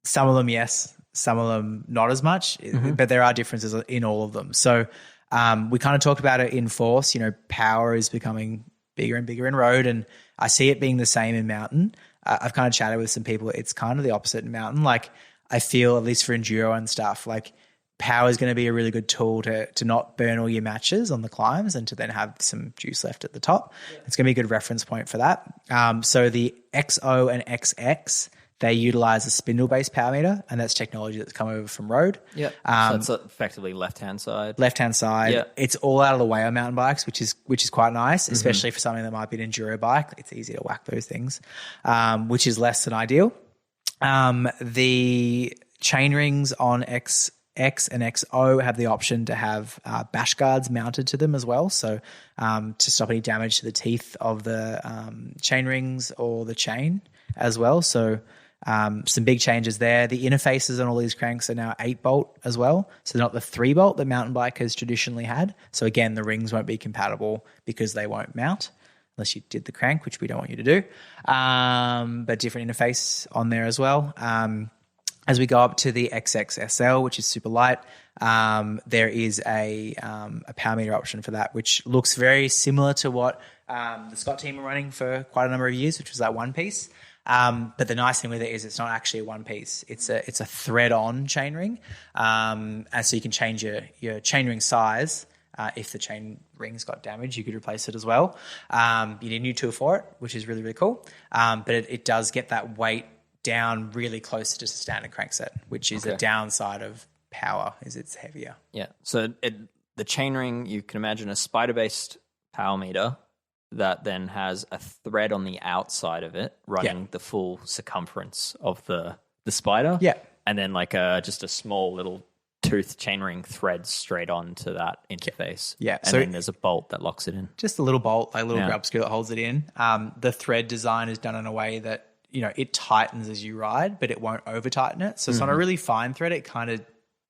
Some of them, yes. Some of them not as much, but there are differences in all of them. So we kind of talked about it in force. Power is becoming bigger and bigger in road, and I see it being the same in mountain. I've kind of chatted with some people. It's kind of the opposite in mountain. Like I feel, at least for enduro and stuff, like power is going to be a really good tool to not burn all your matches on the climbs and to then have some juice left at the top. Yeah. It's going to be a good reference point for that. So the XO and XX, they utilize a spindle-based power meter, and that's technology that's come over from road. Yeah, so it's effectively left-hand side. Left-hand side. Yeah. It's all out of the way on mountain bikes, which is quite nice, especially for something that might be an enduro bike. It's easy to whack those things, which is less than ideal. The chain rings on X and XO have the option to have bash guards mounted to them as well, so to stop any damage to the teeth of the chain rings or the chain as well. So some big changes there. The interfaces on all these cranks are now 8-bolt as well, so they're not the 3-bolt that mountain bike has traditionally had. So again, the rings won't be compatible because they won't mount unless you did the crank, which we don't want you to do. But different interface on there as well. As we go up to the XXSL, which is super light, there is a power meter option for that, which looks very similar to what the Scott team are running for quite a number of years, which was that one piece. But the nice thing with it is it's not actually a one piece. It's a thread-on chainring, and so you can change your chainring size. If the chain ring's got damage, you could replace it as well. You need a new tool for it, which is really, really cool. But it does get that weight down really close to just a standard crankset, which is a downside of power, is it's heavier. Yeah. So the chainring, you can imagine a spider-based power meter that then has a thread on the outside of it running the full circumference of the spider. Yeah. And then like just a small little tooth chainring threads straight onto that interface. Yeah. And so then there's a bolt that locks it in. Just a little bolt, like a little grub screw that holds it in. The thread design is done in a way that, it tightens as you ride, but it won't over tighten it. So it's not a really fine thread. It kind of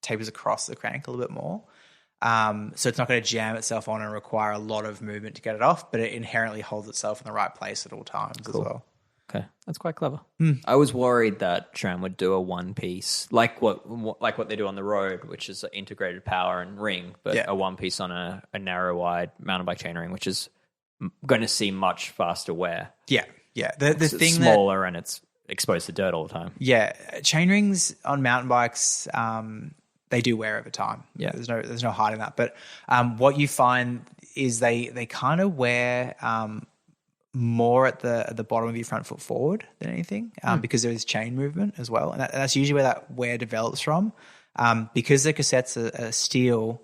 tapers across the crank a little bit more. So it's not going to jam itself on and require a lot of movement to get it off, but it inherently holds itself in the right place at all times as well. Okay, that's quite clever. I was worried that SRAM would do a one piece, like what they do on the road, which is integrated power and ring, but a one piece on a narrow wide mountain bike chainring, which is going to see much faster wear. Yeah. Yeah, the thing it's smaller and it's exposed to dirt all the time. Yeah, chain rings on mountain bikes, they do wear over time. Yeah, there's no hiding that. But what you find is they kind of wear more at the bottom of your front foot forward than anything, because there is chain movement as well, and that's usually where that wear develops from. Because the cassettes are steel,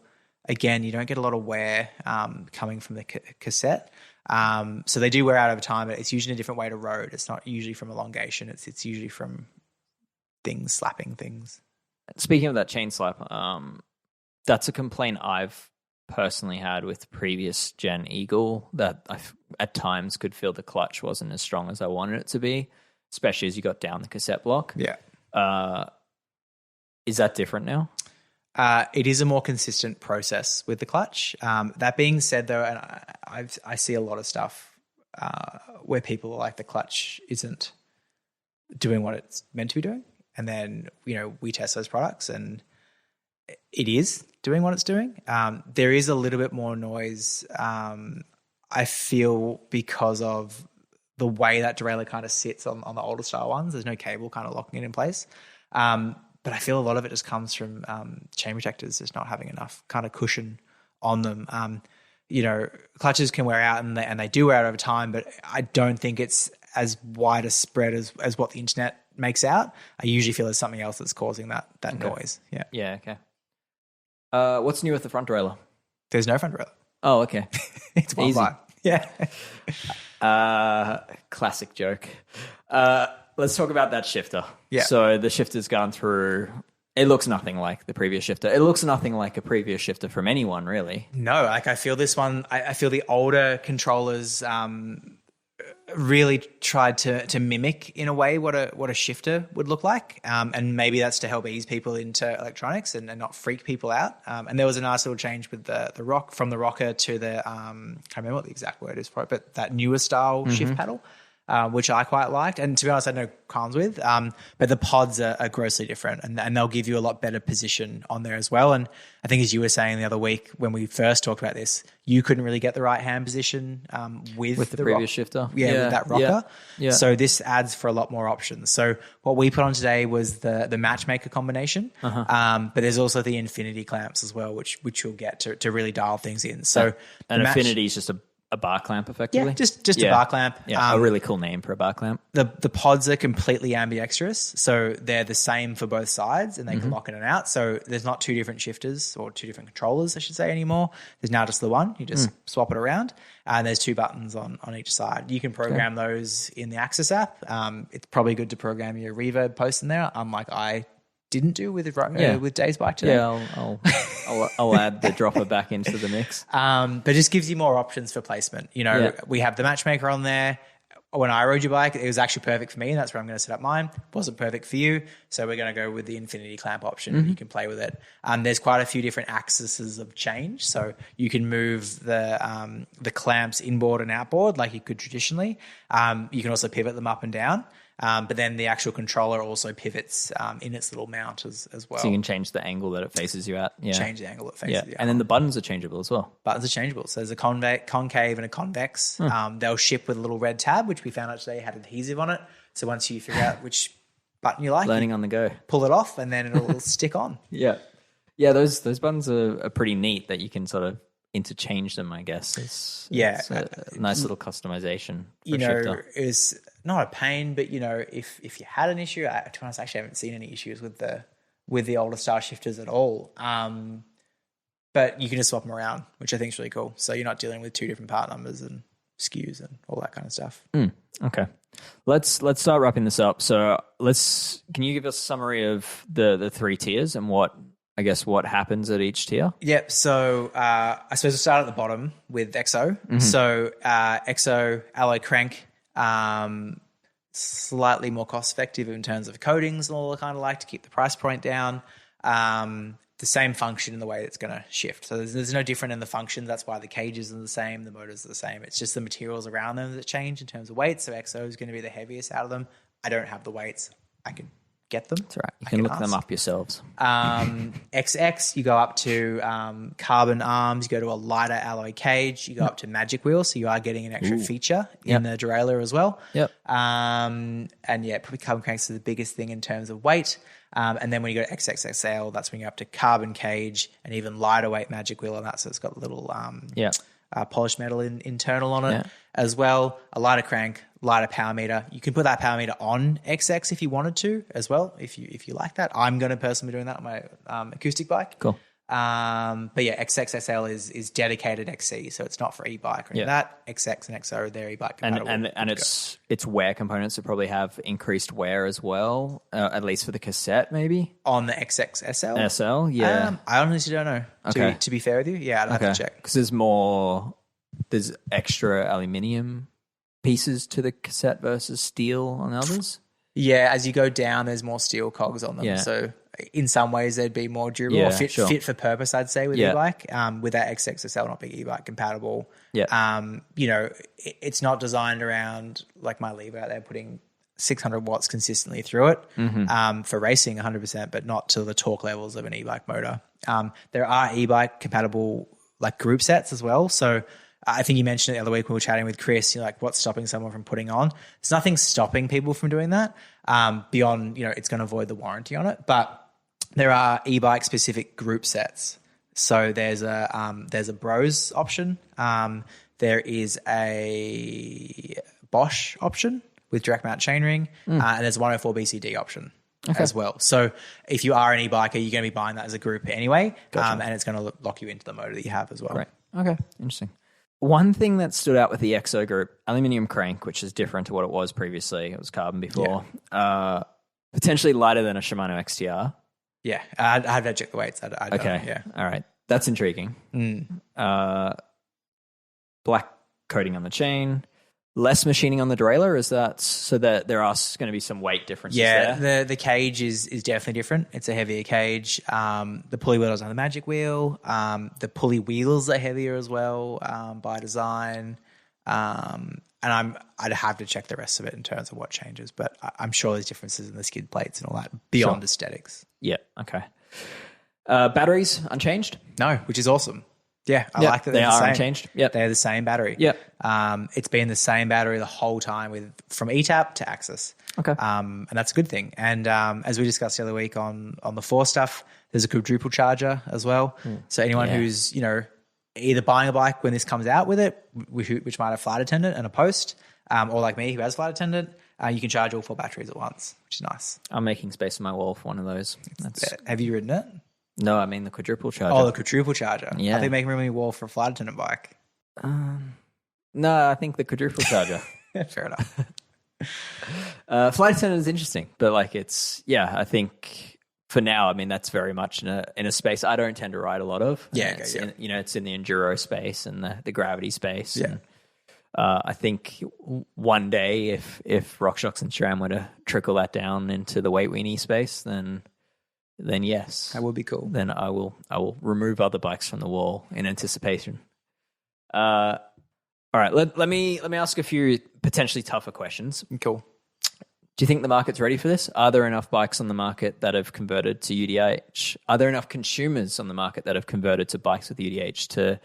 again, you don't get a lot of wear coming from the cassette. So they do wear out over time, but it's usually a different way to road. It's not usually from elongation. It's usually from things slapping things. Speaking of that chain slap, that's a complaint I've personally had with previous gen Eagle, that I at times could feel the clutch wasn't as strong as I wanted it to be, especially as you got down the cassette block. Yeah. Is that different now? It is a more consistent process with the clutch. That being said, though, and I see a lot of stuff where people are like the clutch isn't doing what it's meant to be doing. And then, we test those products and it is doing what it's doing. There is a little bit more noise, I feel, because of the way that derailleur kind of sits on the older style ones. There's no cable kind of locking it in place. But I feel a lot of it just comes from chain protectors just not having enough kind of cushion on them. Clutches can wear out and they do wear out over time, but I don't think it's as wide a spread as what the internet makes out. I usually feel there's something else that's causing that noise. Yeah. Yeah, okay. What's new with the front derailleur? There's no front derailleur. Oh, okay. It's one line. Yeah. Classic joke. Let's talk about that shifter. Yeah. So the shifter's gone through. It looks nothing like the previous shifter. It looks nothing like a previous shifter from anyone, really. No, like I feel this one. I feel the older controllers really tried to mimic in a way what a shifter would look like, and maybe that's to help ease people into electronics and not freak people out. And there was a nice little change with the rock from the rocker to the can't remember what the exact word is for it, but that newer style shift paddle. Which I quite liked. And to be honest, I had no qualms with. But the pods are grossly different and they'll give you a lot better position on there as well. And I think as you were saying the other week when we first talked about this, you couldn't really get the right hand position with the previous shifter. Yeah, with that rocker. Yeah. So this adds for a lot more options. So what we put on today was the matchmaker combination. But there's also the infinity clamps as well, which you'll get to really dial things in. So an infinity is just a bar clamp, effectively. Yeah, just a bar clamp. Yeah, a really cool name for a bar clamp. The pods are completely ambidextrous, so they're the same for both sides, and they can lock in and out. So there's not two different shifters or two different controllers, I should say, anymore. There's now just the one. You just swap it around, and there's two buttons on each side. You can program those in the Axis app. It's probably good to program your reverb post in there, unlike I didn't do with Dave's bike today. Yeah, I'll add the dropper back into the mix. But it just gives you more options for placement. We have the matchmaker on there. When I rode your bike, it was actually perfect for me, and that's where I'm going to set up mine. Wasn't perfect for you, so we're going to go with the infinity clamp option. You can play with it. There's quite a few different axes of change, so you can move the clamps inboard and outboard like you could traditionally. You can also pivot them up and down. But then the actual controller also pivots in its little mount as well. So you can change the angle that it faces you at. Yeah. Change the angle it faces you at. And then the buttons are changeable as well. Buttons are changeable. So there's a concave and a convex. They'll ship with a little red tab, which we found out today had adhesive on it. So once you figure out which button you like, learning on the go, pull it off and then it'll stick on. Yeah. Yeah, those buttons are pretty neat that you can sort of interchange them, I guess. It's a nice little customization for shifter. It's not a pain, but if you had an issue, to be honest, I actually haven't seen any issues with the older style shifters at all. But you can just swap them around, which I think is really cool. So you're not dealing with two different part numbers and SKUs and all that kind of stuff. Okay. Let's start wrapping this up. So can you give us a summary of the three tiers and what happens at each tier? Yep. So I suppose we'll start at the bottom with EXO. So EXO alloy crank, slightly more cost effective in terms of coatings and all that kind of like to keep the price point down. The same function in the way it's going to shift. So there's no different in the function. That's why the cages are the same, the motors are the same. It's just the materials around them that change in terms of weight. So EXO is going to be the heaviest out of them. I don't have the weights. I can get them. That's right. You can look them up yourselves. XX, you go up to carbon arms, you go to a lighter alloy cage, you go up to magic wheel, so you are getting an extra feature in the derailleur as well. Yep. And probably carbon cranks is the biggest thing in terms of weight. And then when you go to XXXL, that's when you're up to carbon cage and even lighter weight magic wheel on that. So it's got a little polished metal internal on it as well. A lighter crank, lighter power meter. You can put that power meter on XX if you wanted to as well, if you like that. I'm going to personally be doing that on my acoustic bike. Cool. But yeah, XXSL is dedicated XC, so it's not for e-bike or any of that. XX and XO, they're e-bike compatible. And it's wear components that probably have increased wear as well, at least for the cassette maybe? On the XXSL? SL, yeah. I honestly don't know, to be fair with you. Yeah, I'd have to check. Because there's extra aluminium pieces to the cassette versus steel on the others. Yeah, as you go down, there's more steel cogs on them. Yeah. So in some ways they'd be more durable or fit for purpose, I'd say, with e-bike. With that XXSL not being e-bike compatible. It's not designed around like my Lever out there putting 600 watts consistently through it for racing 100%, but not to the torque levels of an e-bike motor. There are e-bike compatible like group sets as well. So I think you mentioned it the other week when we were chatting with Chris, like what's stopping someone from putting on? There's nothing stopping people from doing that beyond, it's going to avoid the warranty on it. But there are e-bike specific group sets. So there's a Bros option. There is a Bosch option with direct mount chainring, and there's a 104 BCD option as well. So if you are an e-biker, you're going to be buying that as a group anyway, and it's going to lock you into the motor that you have as well. Great. Okay, interesting. One thing that stood out with the Exo group, aluminium crank, which is different to what it was previously. It was carbon before. Potentially lighter than a Shimano XTR. Yeah, I'd have to check the weights. Okay, all right. That's intriguing. Black coating on the chain. Less machining on the derailleur, is that so that there are going to be some weight differences there? Yeah, the cage is definitely different. It's a heavier cage. The pulley wheel is on the Magic Wheel. The pulley wheels are heavier as well by design. And I'd have to check the rest of it in terms of what changes, but I'm sure there's differences in the skid plates and all that beyond aesthetics. Yeah, okay. Batteries, unchanged? No, which is awesome. Yeah, I like that they are the unchanged. Yep. They're the same battery. Yep. It's been the same battery the whole time from ETAP to Axis. Okay. And that's a good thing. And as we discussed the other week on the 4 stuff, there's a quadruple charger as well. So anyone who's, either buying a bike when this comes out with it, which might have flight attendant and a post, or like me who has flight attendant, you can charge all 4 batteries at once, which is nice. I'm making space on my wall for one of those. Have you ridden it? No, I mean the quadruple charger. Oh, the quadruple charger. Yeah. I think making room in your wall for a flight attendant bike. No, I think the quadruple charger. Fair enough. Flight attendant is interesting, but I think for now, I mean, that's very much in a space I don't tend to ride a lot of. It's in the enduro space and the gravity space. Yeah. And, I think one day if RockShox and SRAM were to trickle that down into the weight weenie space, then yes, that would be cool. Then I will remove other bikes from the wall in anticipation. All right, let me ask a few potentially tougher questions. Cool. Do you think the market's ready for this? Are there enough bikes on the market that have converted to UDH? Are there enough consumers on the market that have converted to bikes with UDH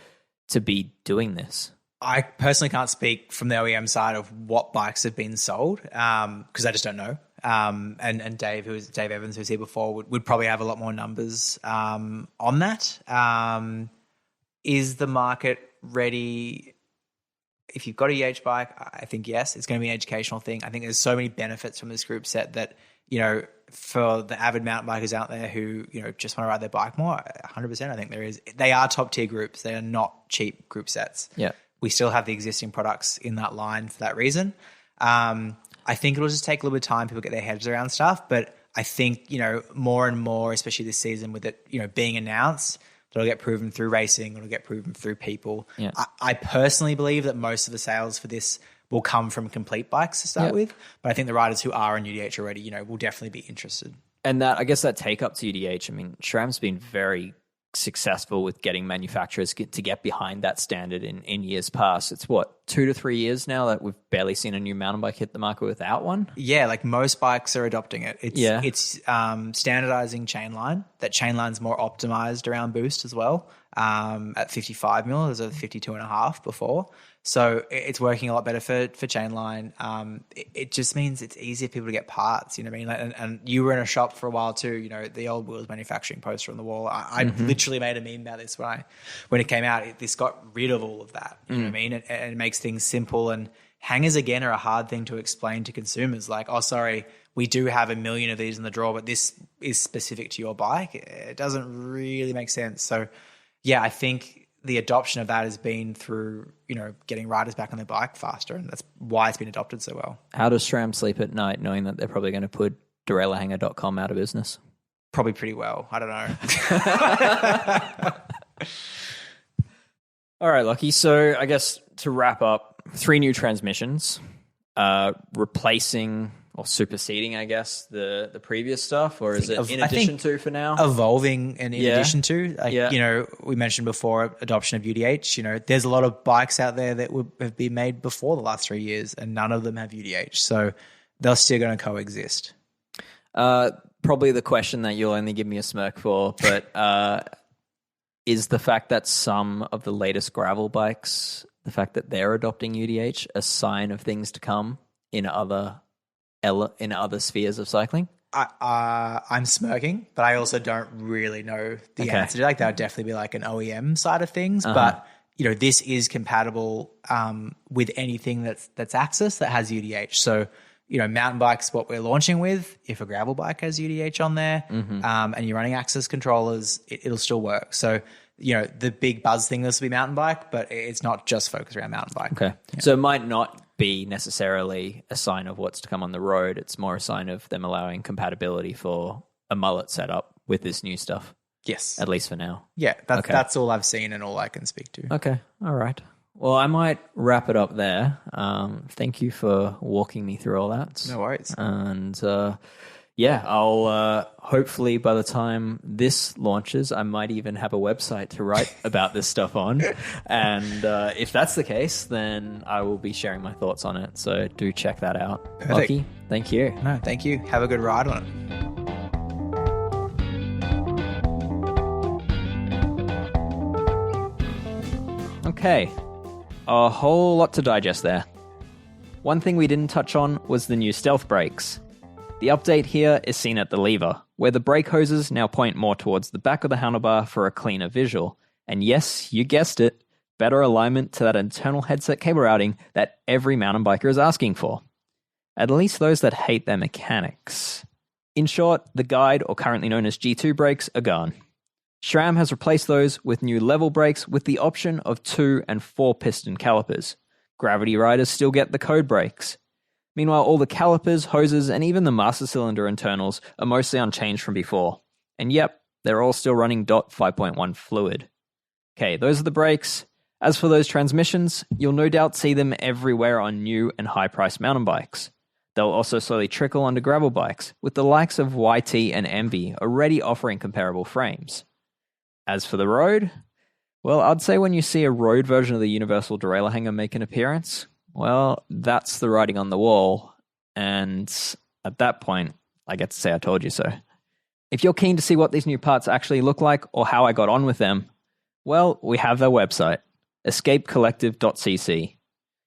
to be doing this? I personally can't speak from the OEM side of what bikes have been sold because I just don't know. And Dave Evans, who was here before, would probably have a lot more numbers on that. Is the market ready? If you've got a UH bike, I think yes, it's going to be an educational thing. I think there's so many benefits from this group set that, for the avid mountain bikers out there who, just want to ride their bike more, 100% I think there is. They are top tier groups. They are not cheap group sets. Yeah. We still have the existing products in that line for that reason. I think it'll just take a little bit of time. People get their heads around stuff, but I think, more and more, especially this season with it, being announced, it'll get proven through racing. It'll get proven through people. Yeah. I personally believe that most of the sales for this will come from complete bikes to start with, but I think the riders who are on UDH already, will definitely be interested. And I guess that take up to UDH, I mean, SRAM's been very successful with getting manufacturers to get behind that standard in years past. It's 2 to 3 years now that we've barely seen a new mountain bike hit the market without one. Yeah, like most bikes are adopting it. It's standardizing chainline. That chainline's more optimized around boost as well. At 55 mil, there's a 52.5 before. So it's working a lot better for chainline. It just means it's easier for people to get parts, you know what I mean? And you were in a shop for a while too, the old Wheels manufacturing poster on the wall. I literally made a meme about this when it came out. This got rid of all of that, you know what I mean? And it makes things simple. And hangers, again, are a hard thing to explain to consumers. Like, oh, sorry, we do have 1 million of these in the drawer, but this is specific to your bike. It doesn't really make sense. So, yeah, I think the adoption of that has been through, getting riders back on their bike faster, and that's why it's been adopted so well. How does SRAM sleep at night knowing that they're probably going to put deraillhanger.com out of business? Probably pretty well. I don't know. All right, Lockie. So I guess to wrap up, 3 new transmissions, replacing or superseding, I guess, the previous stuff, or is it in I addition think to for now? Evolving and in addition to, we mentioned before adoption of UDH. There's a lot of bikes out there that have been made before the last 3 years, and none of them have UDH, so they're still going to coexist. Probably the question that you'll only give me a smirk for, but is the fact that some of the latest gravel bikes, the fact that they're adopting UDH, a sign of things to come in other spheres of cycling? I'm smirking, but I also don't really know the answer. Like that would definitely be like an OEM side of things, but this is compatible with anything that's Axis that has UDH. So mountain bikes, what we're launching with, if a gravel bike has UDH on there, and you're running Axis controllers, it'll still work. So the big buzz thing this will be mountain bike, but it's not just focused around mountain bike. Okay, so it might not be necessarily a sign of what's to come on the road. It's more a sign of them allowing compatibility for a mullet setup with this new stuff. Yes. At least for now. Yeah, that's all I've seen and all I can speak to. Okay, all right. Well, I might wrap it up there. Thank you for walking me through all that. No worries. And I'll hopefully by the time this launches, I might even have a website to write about this stuff on. And if that's the case, then I will be sharing my thoughts on it. So do check that out. Perfect. Lucky, thank you. No, thank you. Have a good ride on it. Okay. A whole lot to digest there. One thing we didn't touch on was the new stealth brakes. The update here is seen at the lever, where the brake hoses now point more towards the back of the handlebar for a cleaner visual. And yes, you guessed it, better alignment to that internal headset cable routing that every mountain biker is asking for. At least those that hate their mechanics. In short, the guide, or currently known as G2 brakes, are gone. SRAM has replaced those with new level brakes with the option of 2 and 4 piston calipers. Gravity riders still get the code brakes. Meanwhile, all the calipers, hoses, and even the master cylinder internals are mostly unchanged from before. And yep, they're all still running DOT 5.1 fluid. Okay, those are the brakes. As for those transmissions, you'll no doubt see them everywhere on new and high-priced mountain bikes. They'll also slowly trickle onto gravel bikes, with the likes of YT and MB already offering comparable frames. As for the road, well, I'd say when you see a road version of the universal derailleur hanger make an appearance, well, that's the writing on the wall, and at that point, I get to say I told you so. If you're keen to see what these new parts actually look like or how I got on with them, well, we have their website, escapecollective.cc.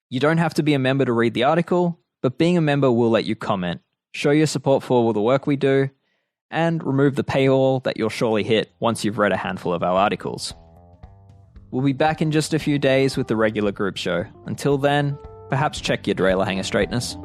You don't have to be a member to read the article, but being a member will let you comment, show your support for all the work we do, and remove the paywall that you'll surely hit once you've read a handful of our articles. We'll be back in just a few days with the regular group show. Until then, perhaps check your derailleur hanger straightness.